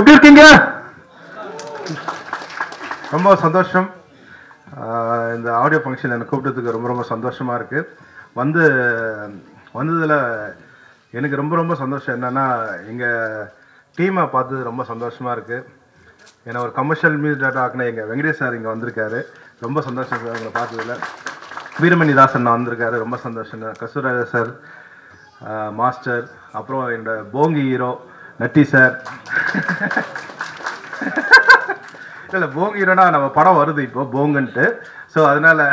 எப்படி இருக்கீங்க? ரொம்ப சந்தோஷம். இந்த ஆடியோ ஃபங்க்ஷன் எனக்கு கூப்பிட்டதுக்கு ரொம்ப ரொம்ப சந்தோஷமாக இருக்குது. வந்ததில் எனக்கு ரொம்ப ரொம்ப சந்தோஷம் என்னென்னா, எங்கள் டீமை பார்த்தது ரொம்ப சந்தோஷமாக இருக்குது. ஏன்னா ஒரு கமர்ஷியல் மியூசிக் டேரக்டர் ஆக்கின எங்கள் வெங்கடேஷ் சார் இங்கே வந்திருக்காரு. ரொம்ப சந்தோஷம் சார் உங்களை பார்த்ததில். வீரமணி தாசன் வந்திருக்காரு, ரொம்ப சந்தோஷம். கஸ்தூராஜா சார், மாஸ்டர், அப்புறம் என்னோட போங்கி ஹீரோ நட்டி சார். இல்லை போங்கி ஹீரோனா நம்ம படம் வருது இப்போ போங்குன்ட்டு, ஸோ அதனால்.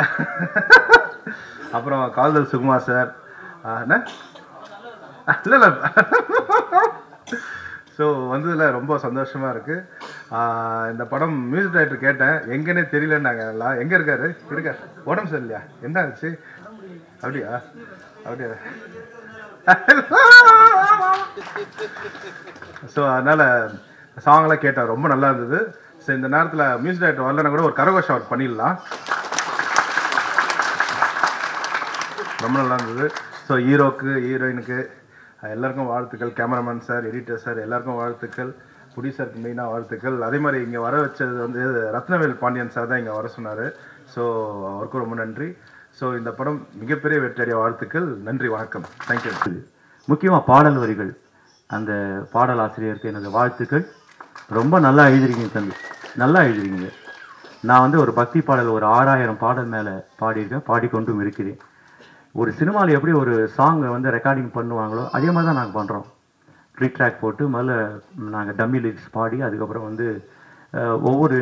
அப்புறம் காதல் சுகுமார் சார், என்ன இல்லை இல்லை. ஸோ வந்ததில் ரொம்ப சந்தோஷமாக இருக்குது. இந்த படம் மியூசிக் டைரக்டர் கேட்டேன், எங்கன்னே தெரியலன்னாங்க. எல்லாம் எங்கே இருக்காரு? உடம்பு சரி இல்லையா? என்ன ஆச்சு? அப்படியா? ஸோ அதனால் சாங்லாம் கேட்டேன், ரொம்ப நல்லா இருந்தது. ஸோ இந்த நேரத்தில் மியூசிக் டைரக்டர் வரலன்னா கூட ஒரு கரகோஷம் அவர் பண்ணிடலாம். ரொம்ப நல்லா இருந்தது. ஸோ ஹீரோக்கு, ஹீரோயினுக்கு எல்லாருக்கும் வாழ்த்துக்கள். கேமராமேன் சார், எடிட்டர் சார் எல்லாருக்கும் வாழ்த்துக்கள். ப்ரொடியூசருக்கு மெயினாக வாழ்த்துக்கள். அதே மாதிரி இங்கே வர வச்சது வந்து ரத்னவேல் பாண்டியன் சார் தான் இங்கே வர சொன்னார். ஸோ அவருக்கும் ரொம்ப நன்றி. ஸோ இந்த படம் மிகப்பெரிய வெற்றியடைய வாழ்த்துக்கள். நன்றி, வணக்கம், தேங்க்யூ. முக்கியமாக பாடல் வரிகள், அந்த பாடல் ஆசிரியருக்கு எனது வாழ்த்துக்கள். ரொம்ப நல்லா எழுதிருக்கீங்க தம்பி, நல்லா எழுதிருக்கீங்க. நான் வந்து ஒரு பக்தி பாடல் ஒரு 6000 பாடல் மேலே பாடியிருக்கேன், பாடிக்கொண்டும் இருக்கிறேன். ஒரு சினிமாவில் எப்படி ஒரு சாங்கை வந்து ரெக்கார்டிங் பண்ணுவாங்களோ அதே மாதிரி தான் நாங்கள் பண்ணுறோம். ட்ராக் போட்டு முதல்ல நாங்கள் டம்மி லிரிக்ஸ் பாடி, அதுக்கப்புறம் வந்து ஒவ்வொரு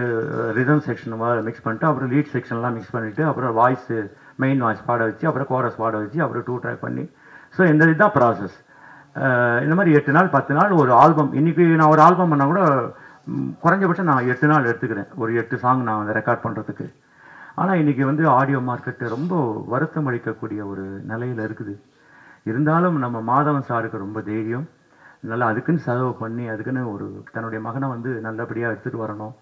ரிதம் செக்ஷனும் மிக்ஸ் பண்ணிட்டு, அப்புறம் லீட் செக்ஷன்லாம் மிக்ஸ் பண்ணிவிட்டு, அப்புறம் வாய்ஸு மெயின் வாய்ஸ் பாட வச்சு, அப்புறம் கோரஸ் பாட வச்சு, அப்புறம் 2 ட்ராக் பண்ணி. ஸோ இந்த இதுதான் ப்ராசஸ். இந்த மாதிரி 8 நாள் 10 நாள் ஒரு ஆல்பம். இன்றைக்கி நான் ஒரு ஆல்பம் பண்ணால் கூட குறைஞ்சபட்சம் நான் 8 நாள் எடுத்துக்கிறேன், ஒரு 8 சாங் நான் வந்து ரெக்கார்ட் பண்ணுறதுக்கு. ஆனால் இன்றைக்கி வந்து ஆடியோ மார்க்கெட்டு ரொம்ப வருத்தம் அளிக்கக்கூடிய ஒரு நிலையில் இருக்குது. இருந்தாலும் நம்ம மாதவன் சாருக்கு ரொம்ப தைரியம், நல்லா அதுக்குன்னு செலவு பண்ணி, அதுக்குன்னு ஒரு தன்னுடைய மகனை வந்து நல்லபடியாக எடுத்துகிட்டு வரணும்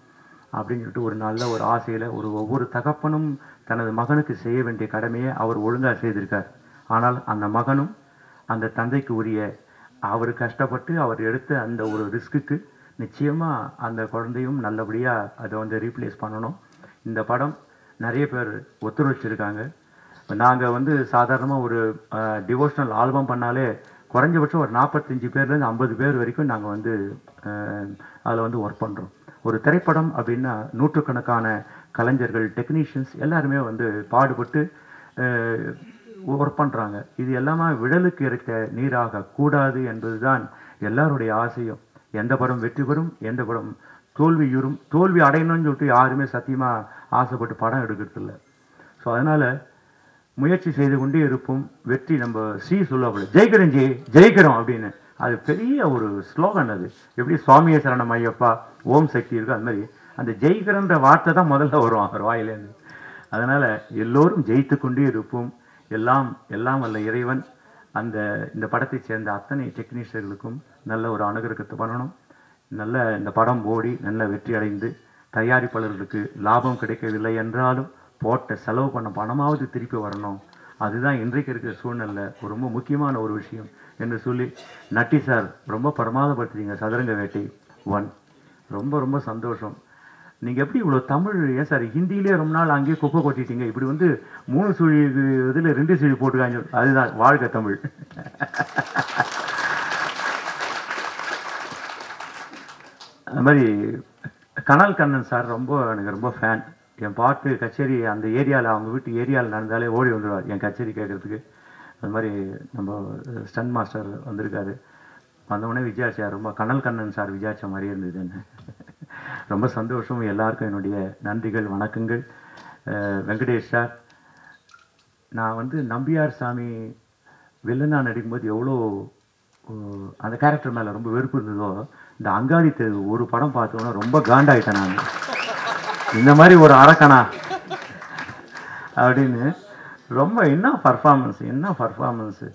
அப்படின்னு சொல்லிட்டு ஒரு நல்ல ஒரு ஆசையில் ஒவ்வொரு தகப்பனும் தனது மகனுக்கு செய்ய வேண்டிய கடமையை அவர் ஒழுங்காக செய்திருக்கார். ஆனால் அந்த மகனும் அந்த தந்தைக்கு உரிய அவர் கஷ்டப்பட்டு அவர் எடுத்த அந்த ஒரு ரிஸ்க்குக்கு நிச்சயமாக அந்த குழந்தையும் நல்லபடியாக அதை வந்து ரீப்ளேஸ் பண்ணணும். இந்த படம் நிறைய பேர் ஒத்துழைச்சிருக்காங்க. நாங்கள் வந்து சாதாரணமாக ஒரு டிவோஷனல் ஆல்பம் பண்ணாலே குறைஞ்சபட்சம் ஒரு 45 பேர்லேருந்து 50 பேர் வரைக்கும் நாங்கள் வந்து அதில் வந்து ஒர்க் பண்ணுறோம். ஒரு திரைப்படம் அப்படின்னா நூற்றுக்கணக்கான கலைஞர்கள், டெக்னீஷியன்ஸ் எல்லாருமே வந்து பாடுபட்டு ஒர்க் பண்ணுறாங்க. இது எல்லாமே விடலுக்கு இருக்க நீராக கூடாது என்பது தான் எல்லாருடைய ஆசையும். எந்த படம் வெற்றி பெறும், எந்த படம் தோல்வியுறும், தோல்வி அடையணும்னு சொல்லிட்டு யாருமே சத்தியமாக ஆசைப்பட்டு படம் எடுக்கிறதில்ல. ஸோ அதனால் முயற்சி செய்து கொண்டே இருப்போம். வெற்றி நம்ம சொல்லுவாப்புல, ஜெயிக்கிறோம் ஜெயிக்கிறோம் அப்படின்னு. அது பெரிய ஒரு ஸ்லோகன். அது எப்படி சுவாமியே சரணம் ஐயப்பா, ஓம் சக்தி இருக்குது, அது மாதிரி அந்த ஜெயிக்கிறன்ற வார்த்தை தான் முதல்ல வரும் அவர் வாயிலேருந்து. அதனால் எல்லோரும் ஜெயித்து கொண்டே இருப்போம். எல்லாம் வல்ல இறைவன் இந்த படத்தை சேர்ந்த அத்தனை டெக்னீஷியர்களுக்கும் நல்ல ஒரு அனுகிரகத்தை பண்ணணும். நல்ல இந்த படம் ஓடி நல்ல வெற்றி அடைந்து தயாரிப்பாளர்களுக்கு லாபம் கிடைக்கவில்லை என்றாலும் போட்ட செலவு பண்ண பணமாவது திருப்பி வரணும். அதுதான் இன்றைக்கு இருக்கிற சூழ்நிலை ரொம்ப முக்கியமான ஒரு விஷயம் என்று சொல்லி, நட்டி சார் ரொம்ப பிரமாதப்படுத்துறீங்க. சதுரங்க வேட்டை 1 ரொம்ப ரொம்ப சந்தோஷம். நீங்கள் எப்படி இவ்வளோ தமிழ், ஏன் சார் ஹிந்தியிலே ரொம்ப நாள் அங்கேயே குப்பை கொட்டிட்டீங்க, இப்படி வந்து 3 சுழி இதில் 2 சுழி போட்டுக்காங்க. அதுதான் வாழ்க தமிழ். அது மாதிரி கனல் கண்ணன் சார் எனக்கு ரொம்ப ஃபேன். என் பாட்டு கச்சேரி அந்த ஏரியாவில், அவங்க வீட்டு ஏரியாவில் நடந்தாலே ஓடி வந்துடுவார் என் கச்சேரி கேட்குறதுக்கு. அது மாதிரி நம்ம ஸ்டன் மாஸ்டர் வந்திருக்காரு, வந்தவுடனே விஜயாச்சார் ரொம்ப கனல் கண்ணன் சார் விஜயாச்ச மாதிரியே இருந்ததுன்னு ரொம்ப சந்தோஷம். எல்லாருக்கும் என்னுடைய நன்றிகள், வணக்கங்கள். வெங்கடேஷ் சார், நான் வந்து நம்பியார் சாமி வில்லனாக நடிக்கும்போது எவ்வளோ அந்த கேரக்டர் மேலே ரொம்ப வெறுப்பு இருந்ததோ, இந்த அங்காடி தெரு ஒரு படம் பார்த்தோன்னா ரொம்ப காண்டாயிட்டேன் நான். இந்த மாதிரி ஒரு அரக்கனா அப்படின்னு ரொம்ப என்ன பர்ஃபார்மன்ஸு.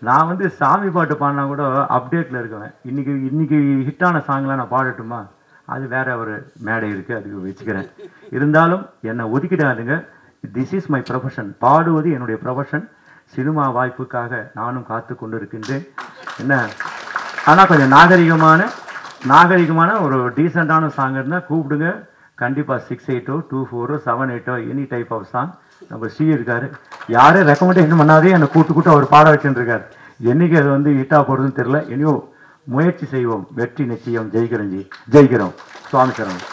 நான் வந்து சாமி பாட்டு பாடினா கூட அப்டேட்டில் இருக்குவேன். இன்றைக்கி ஹிட்டான சாங்லாம் நான் பாடட்டுமா, அது வேற ஒரு மேடை இருக்குது, அதுக்கு வச்சுக்கிறேன். இருந்தாலும் என்னை ஒதுக்கிடாதுங்க. This is my profession. பாடுவது என்னுடைய ப்ரொஃபஷன். சினிமா வாய்ப்புக்காக நானும் காத்து கொண்டு இருக்கின்றேன். என்ன ஆனால் கொஞ்சம் நாகரிகமான நாகரிகமான ஒரு டீசெண்டான சாங் இருந்தால் கூப்பிடுங்க. கண்டிப்பாக 6/8 2/4 7/8 எனி டைப் ஆஃப் சாங் நம்ம ஸ்ரீ இருக்காரு. யாரும் ரெக்கமெண்டேஷன் பண்ணாதே என்னை கூட்டு அவர் பாட வச்சுருக்காரு. என்னைக்கு அது வந்து ஹிட்டாக போடுறதுன்னு தெரியல. இனியும் முயற்சி செய்வோம். வெற்றி நிச்சயம். ஜெயிக்கிறோம். சுவாமி சரணம்.